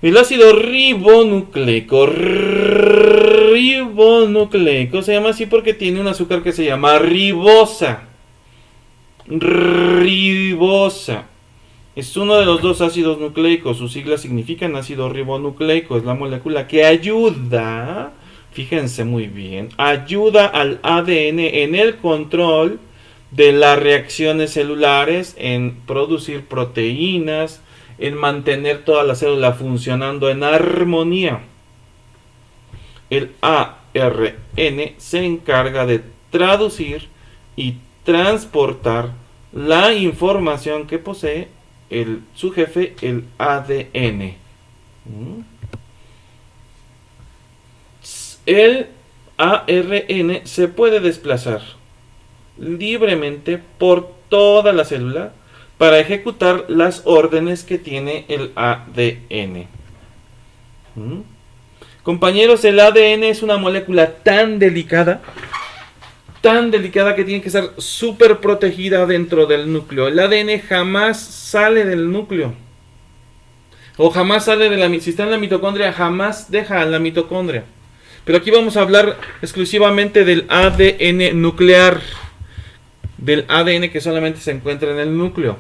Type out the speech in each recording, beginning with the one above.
El ácido ribonucleico se llama así porque tiene un azúcar que se llama ribosa. Es uno de los dos ácidos nucleicos. Sus siglas significan ácido ribonucleico. Es la molécula que ayuda, fíjense muy bien, ayuda al ADN en el control de las reacciones celulares, en producir proteínas, en mantener toda la célula funcionando en armonía. El ARN se encarga de traducir y transportar la información que posee su jefe, el ADN. El ARN se puede desplazar libremente por toda la célula para ejecutar las órdenes que tiene el ADN. Compañeros, el ADN es una molécula tan delicada que tiene que ser súper protegida dentro del núcleo. El ADN jamás sale del núcleo. O jamás sale de la... Si está en la mitocondria, jamás deja la mitocondria. Pero aquí vamos a hablar exclusivamente del ADN nuclear. Del ADN que solamente se encuentra en el núcleo.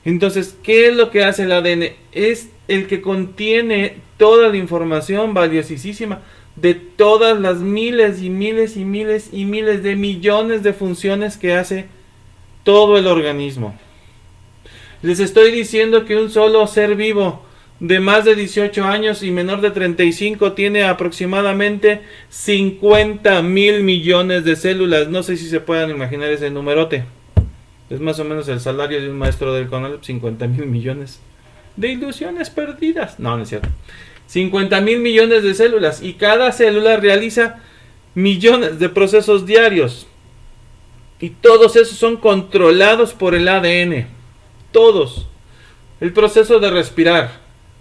Entonces, ¿qué es lo que hace el ADN? Es el que contiene toda la información valiosísima de todas las miles y miles y miles y miles de millones de funciones que hace todo el organismo. Les estoy diciendo que un solo ser vivo de más de 18 años y menor de 35 tiene aproximadamente 50,000 millones de células. No sé si se puedan imaginar ese numerote. Es más o menos el salario de un maestro del CONALEP, 50,000 millones de ilusiones perdidas. No, no es cierto. 50,000 millones de células, y cada célula realiza millones de procesos diarios. Y todos esos son controlados por el ADN. Todos. El proceso de respirar,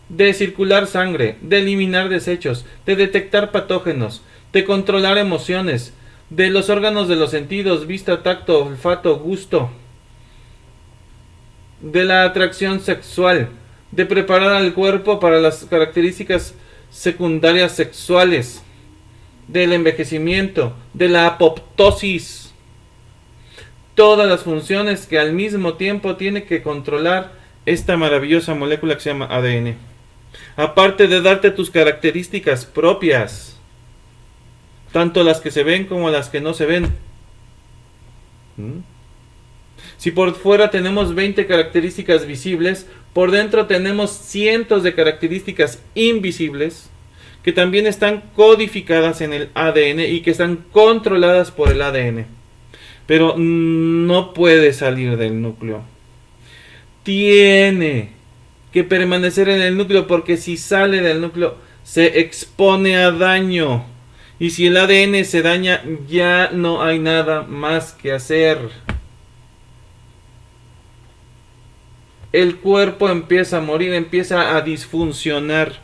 de circular sangre, de eliminar desechos, de detectar patógenos, de controlar emociones, de los órganos de los sentidos, vista, tacto, olfato, gusto, de la atracción sexual, de preparar al cuerpo para las características secundarias sexuales, del envejecimiento, de la apoptosis. Todas las funciones que al mismo tiempo tiene que controlar esta maravillosa molécula que se llama ADN. Aparte de darte tus características propias, tanto las que se ven como las que no se ven. Si por fuera tenemos 20 características visibles, por dentro tenemos cientos de características invisibles que también están codificadas en el ADN y que están controladas por el ADN. Pero no puede salir del núcleo. Tiene que permanecer en el núcleo, porque si sale del núcleo se expone a daño. Y si el ADN se daña, ya no hay nada más que hacer. El cuerpo empieza a morir, empieza a disfuncionar.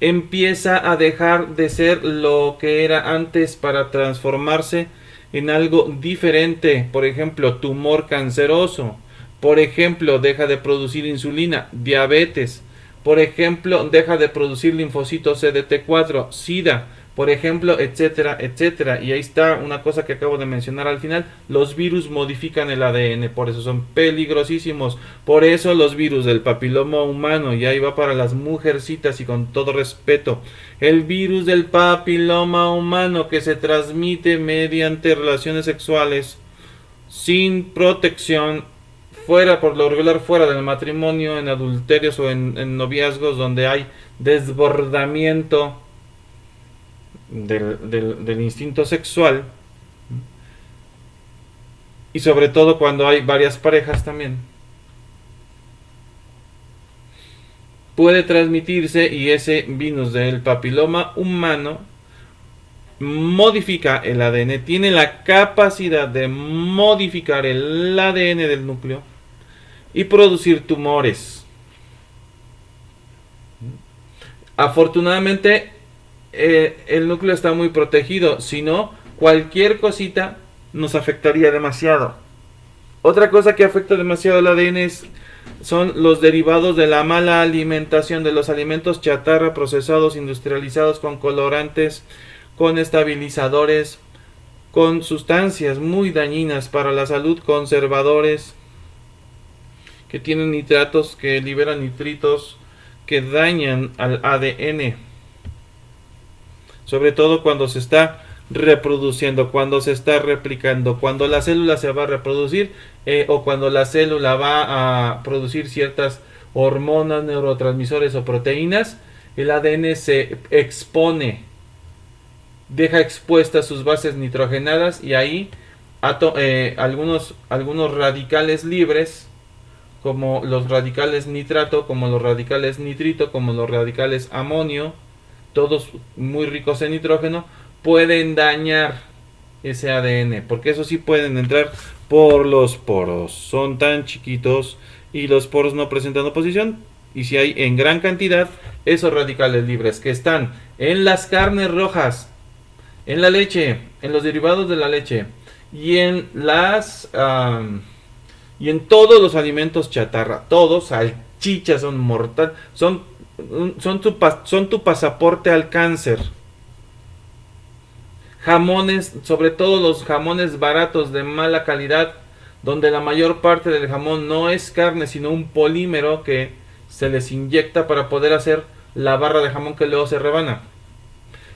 Empieza a dejar de ser lo que era antes para transformarse en algo diferente. Por ejemplo, tumor canceroso. Por ejemplo, deja de producir insulina, diabetes. Por ejemplo, deja de producir linfocitos CD4, SIDA. Por ejemplo, etcétera, etcétera. Y ahí está una cosa que acabo de mencionar al final. Los virus modifican el ADN, por eso son peligrosísimos. Por eso los virus del papiloma humano, y ahí va para las mujercitas y con todo respeto. El virus del papiloma humano que se transmite mediante relaciones sexuales sin protección, fuera, por lo regular fuera del matrimonio, en adulterios o en noviazgos donde hay desbordamiento del instinto sexual, y sobre todo cuando hay varias parejas también, puede transmitirse, y ese virus del papiloma humano modifica el ADN, tiene la capacidad de modificar el ADN del núcleo y producir tumores. Afortunadamente el núcleo está muy protegido, si no, cualquier cosita nos afectaría demasiado. Otra cosa que afecta demasiado el ADN es son los derivados de la mala alimentación, de los alimentos chatarra, procesados, industrializados, con colorantes, con estabilizadores, con sustancias muy dañinas para la salud, conservadores, que tienen nitratos, que liberan nitritos, que dañan al ADN, sobre todo cuando se está reproduciendo, cuando se está replicando, cuando la célula se va a reproducir o cuando la célula va a producir ciertas hormonas, neurotransmisores o proteínas. El ADN se expone, deja expuestas sus bases nitrogenadas, y ahí algunos radicales libres, como los radicales nitrato, como los radicales nitrito, como los radicales amonio, todos muy ricos en nitrógeno, pueden dañar ese ADN, porque eso sí pueden entrar por los poros, son tan chiquitos y los poros no presentan oposición. Y si hay en gran cantidad esos radicales libres que están en las carnes rojas, en la leche, en los derivados de la leche y en las y en todos los alimentos chatarra, todos, salchichas son mortal, son tu pasaporte al cáncer. Jamones, sobre todo los jamones baratos de mala calidad, donde la mayor parte del jamón no es carne sino un polímero que se les inyecta para poder hacer la barra de jamón que luego se rebana.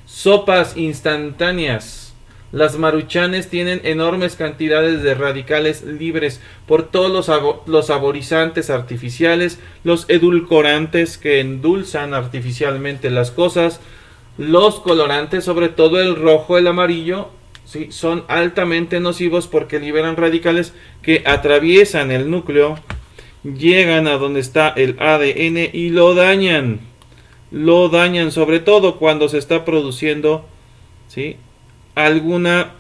Sopas instantáneas. Las maruchanes tienen enormes cantidades de radicales libres por todos los saborizantes artificiales, los edulcorantes que endulzan artificialmente las cosas, los colorantes, sobre todo el rojo, el amarillo, ¿sí? Son altamente nocivos porque liberan radicales que atraviesan el núcleo, llegan a donde está el ADN y lo dañan. Lo dañan, sobre todo cuando se está produciendo, ¿sí?, alguna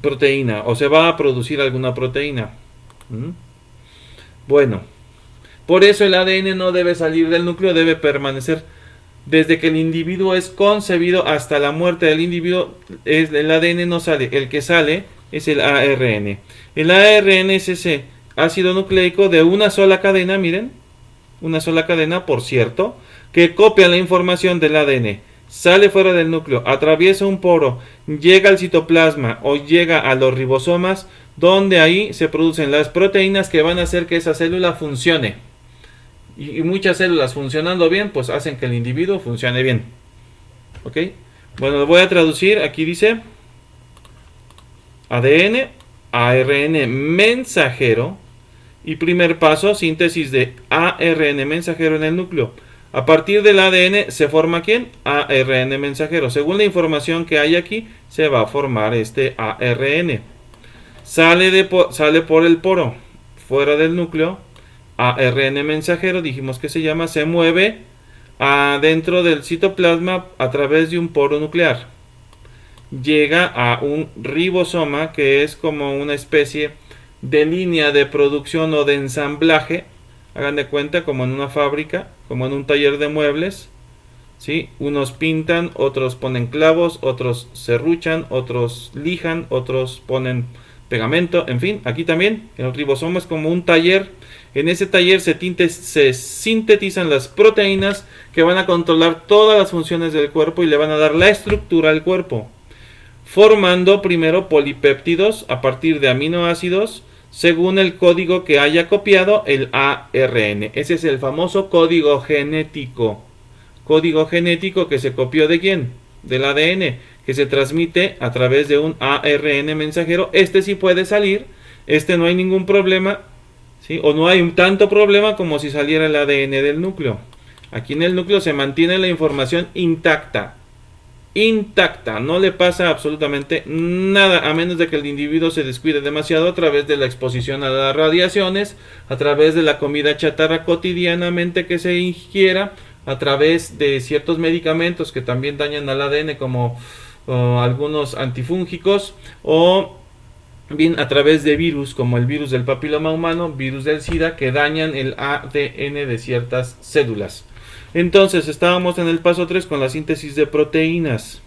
proteína, o se va a producir alguna proteína. Bueno, por eso el ADN no debe salir del núcleo, debe permanecer desde que el individuo es concebido hasta la muerte del individuo. El ADN no sale, el que sale es el ARN. El ARN es ese ácido nucleico de una sola cadena, miren, una sola cadena, por cierto, que copia la información del ADN, sale fuera del núcleo, atraviesa un poro, llega al citoplasma o llega a los ribosomas, donde ahí se producen las proteínas que van a hacer que esa célula funcione. Y muchas células funcionando bien, pues hacen que el individuo funcione bien. ¿Ok? Bueno, lo voy a traducir. Aquí dice ADN, ARN mensajero. Y primer paso, síntesis de ARN mensajero en el núcleo. A partir del ADN se forma ¿quién? ARN mensajero. Según la información que hay aquí, se va a formar este ARN. Sale por el poro, fuera del núcleo. ARN mensajero, dijimos que se llama, se mueve adentro del citoplasma a través de un poro nuclear. Llega a un ribosoma, que es como una especie de línea de producción o de ensamblaje. Hagan de cuenta como en una fábrica, como en un taller de muebles, ¿sí? Unos pintan, otros ponen clavos, otros serruchan, otros lijan, otros ponen pegamento, en fin, aquí también el ribosoma es como un taller. En ese taller se sintetizan las proteínas que van a controlar todas las funciones del cuerpo y le van a dar la estructura al cuerpo, formando primero polipéptidos a partir de aminoácidos según el código que haya copiado el ARN. Ese es el famoso código genético. Código genético que se copió ¿de quién? Del ADN, que se transmite a través de un ARN mensajero. Este sí puede salir, este no hay ningún problema, ¿sí? O no hay tanto problema como si saliera el ADN del núcleo. Aquí en el núcleo se mantiene la información intacta. Intacta, no le pasa absolutamente nada, a menos de que el individuo se descuide demasiado a través de la exposición a las radiaciones, a través de la comida chatarra cotidianamente que se ingiera, a través de ciertos medicamentos que también dañan al ADN, como algunos antifúngicos, o bien a través de virus como el virus del papiloma humano, virus del SIDA, que dañan el ADN de ciertas células. Entonces estábamos en el paso 3 con la síntesis de proteínas.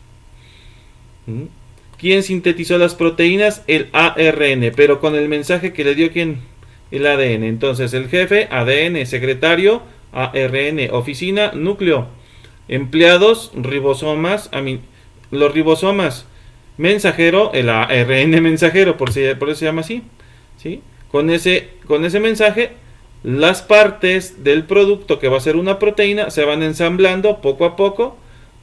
¿Quién sintetizó las proteínas? El ARN, pero con el mensaje que le dio ¿quién? el ADN. Entonces el jefe, ADN, secretario, ARN, oficina, núcleo, empleados, ribosomas, los ribosomas, mensajero, el ARN mensajero, por eso se llama así, ¿sí? Con ese mensaje, las partes del producto que va a ser una proteína se van ensamblando poco a poco.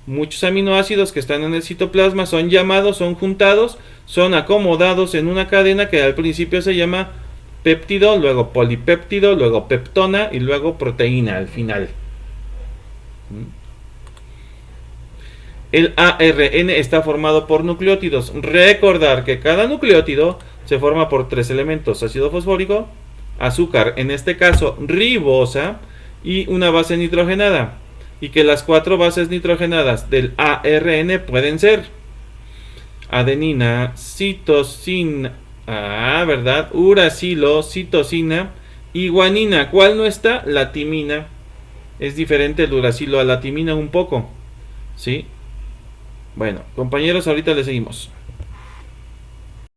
Muchos aminoácidos que están en el citoplasma son llamados, son juntados, son acomodados en una cadena que al principio se llama péptido, luego polipéptido, luego peptona y luego proteína al final. El ARN está formado por nucleótidos. Recordar que cada nucleótido se forma por 3 elementos: ácido fosfórico, azúcar, en este caso ribosa, y una base nitrogenada. Y que las 4 bases nitrogenadas del ARN pueden ser adenina, citosina, ¿verdad? Uracilo, citosina y guanina. ¿Cuál no está? La timina. Es diferente el uracilo a la timina un poco, ¿sí? Bueno, compañeros, ahorita le seguimos.